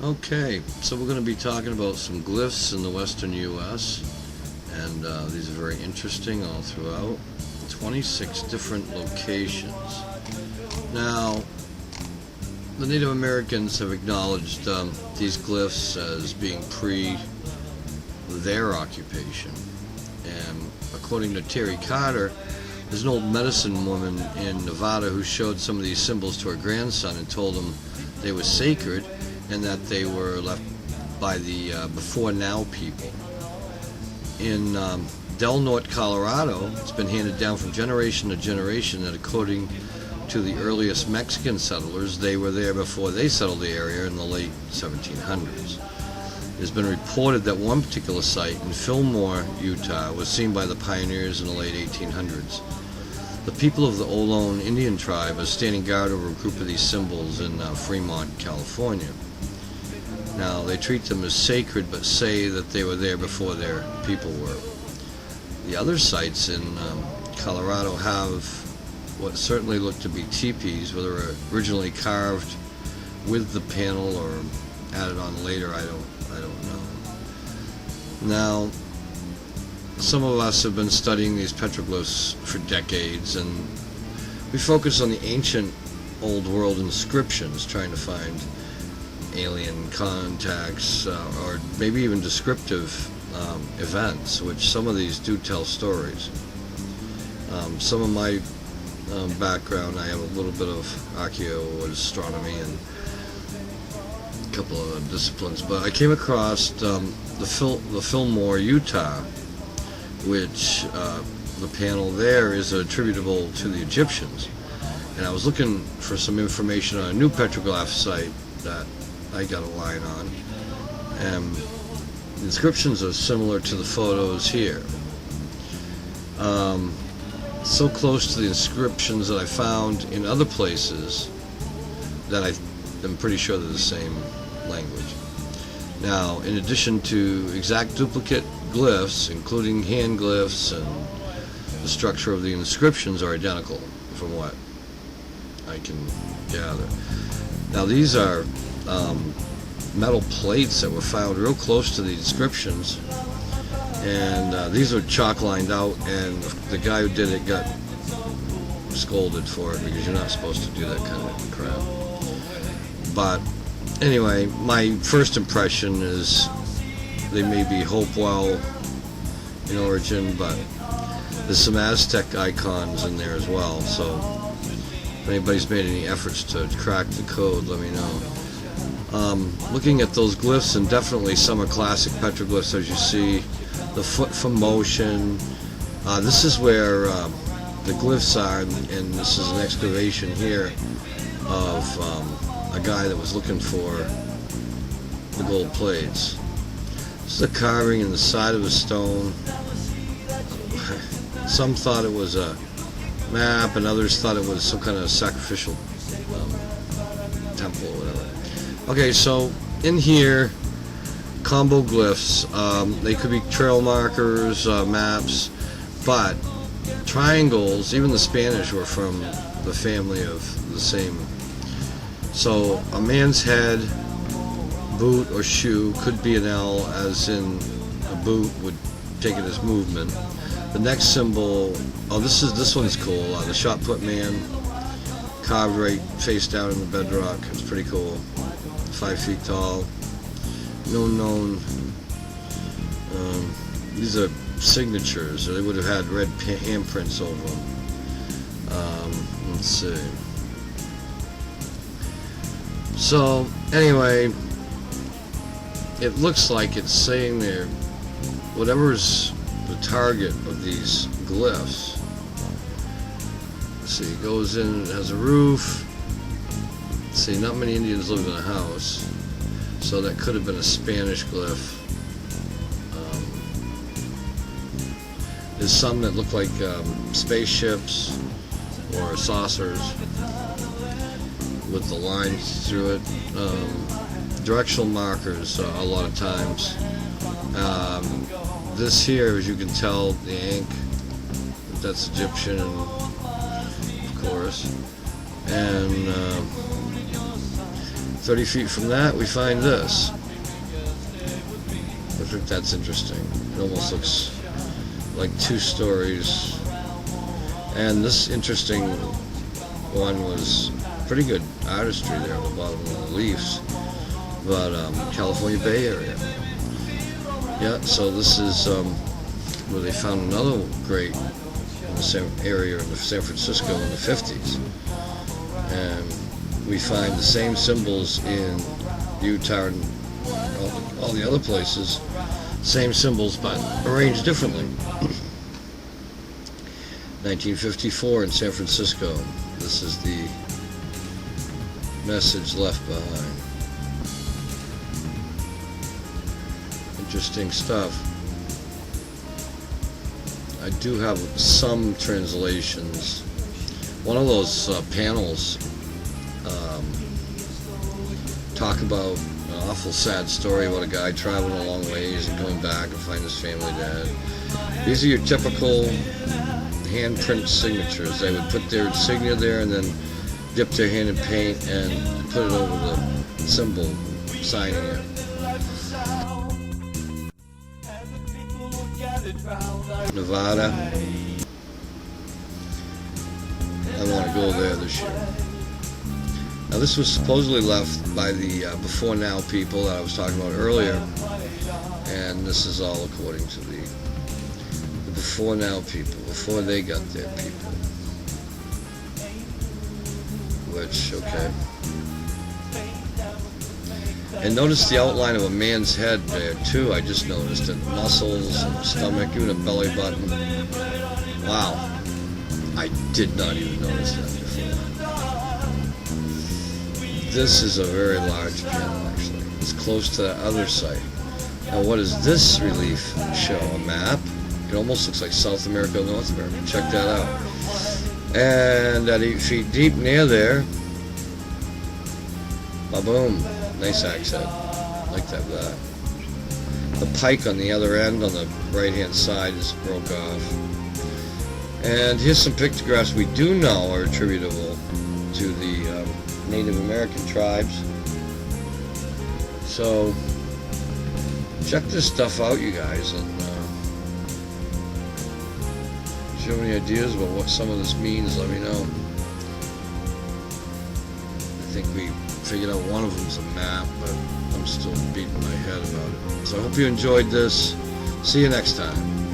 Okay, so we're going to be talking about some glyphs in the western U.S. and these are very interesting all throughout. 26 different locations. Now, the Native Americans have acknowledged these glyphs as being pre their occupation, and according to Terry Carter, there's an old medicine woman in Nevada who showed some of these symbols to her grandson and told him they were sacred and that they were left by the before now people. In Del Norte, Colorado, it's been handed down from generation to generation that according to the earliest Mexican settlers, they were there before they settled the area in the late 1700s. It has been reported that one particular site in Fillmore, Utah, was seen by the pioneers in the late 1800s. The people of the Ohlone Indian tribe are standing guard over a group of these symbols in Fremont, California. Now, they treat them as sacred, but say that they were there before their people were. The other sites in Colorado have what certainly look to be teepees, whether originally carved with the panel or added on later, I don't know. Now, some of us have been studying these petroglyphs for decades, and we focus on the ancient old world inscriptions, trying to find alien contacts or maybe even descriptive events, which some of these do tell stories. Some of my background, I have a little bit of archaeoastronomy and a couple of disciplines, but I came across the Fillmore, Utah, which the panel there is attributable to the Egyptians. And I was looking for some information on a new petroglyph site that I got a line on, and the inscriptions are similar to the photos here. So close to the inscriptions that I found in other places that I'm pretty sure they're the same language. Now, in addition to exact duplicate glyphs, including hand glyphs, and the structure of the inscriptions are identical from what I can gather. Now, these are metal plates that were found real close to the inscriptions, and these are chalk lined out, and the guy who did it got scolded for it because you're not supposed to do that kind of crap. But anyway, my first impression is they may be Hopewell in origin, but there's some Aztec icons in there as well, so if anybody's made any efforts to crack the code, let me know. Looking at those glyphs, and definitely some are classic petroglyphs, as you see, the foot from motion. This is where the glyphs are, and this is an excavation here of a guy that was looking for the gold plates. This is a carving in the side of a stone. Some thought it was a map, and others thought it was some kind of sacrificial temple or whatever. Okay, so in here, combo glyphs. They could be trail markers, maps, but triangles, even the Spanish were from the family of the same. So a man's head, boot or shoe could be an L, as in a boot would take it as movement. The next symbol, this one's cool. The shot put man, carved right face down in the bedrock. It's pretty cool. 5 feet tall. No known. These are signatures. They would have had red handprints over them. Let's see. So anyway, it looks like it's saying there, whatever's the target of these glyphs. Let's see, it goes in, it has a roof. Let's see, not many Indians live in a house, so that could have been a Spanish glyph. There's some that look like spaceships or saucers with the lines through it. Directional markers a lot of times. This here, as you can tell, the ink, that's Egyptian, of course. And 30 feet from that, we find this. I think that's interesting. It almost looks like 2 stories. And this interesting one was pretty good artistry there at the bottom of the leaves. But California Bay Area. Yeah, so this is where they found another great in the same area in San Francisco in the 50s. And we find the same symbols in Utah and all the other places. Same symbols, but arranged differently. 1954 in San Francisco. This is the message left behind. Interesting stuff. I do have some translations. One of those panels talk about an awful sad story about a guy traveling a long ways and coming back and find his family dead. These are your typical handprint signatures. They would put their insignia there and then dip their hand in paint and put it over the symbol, signing it. Nevada. I want to go there this year. Now this was supposedly left by the before now people that I was talking about earlier, and this is all according to the before now people, before they got their people. Which, okay. And notice the outline of a man's head there too. I just noticed it. Muscles and stomach, even a belly button. Wow. I did not even notice that before. This is a very large panel actually. It's close to the other site. Now what does this relief show? A map? It almost looks like South America, North America. Check that out. And at 8 feet deep near there, ba-boom. Nice accent. Like that. The pike on the other end, on the right-hand side, is broke off. And here's some pictographs we do know are attributable to the Native American tribes. So check this stuff out, you guys, and if you have any ideas about what some of this means, let me know. I think we figured out one of them's a map, but I'm still beating my head about it. So I hope you enjoyed this. See you next time.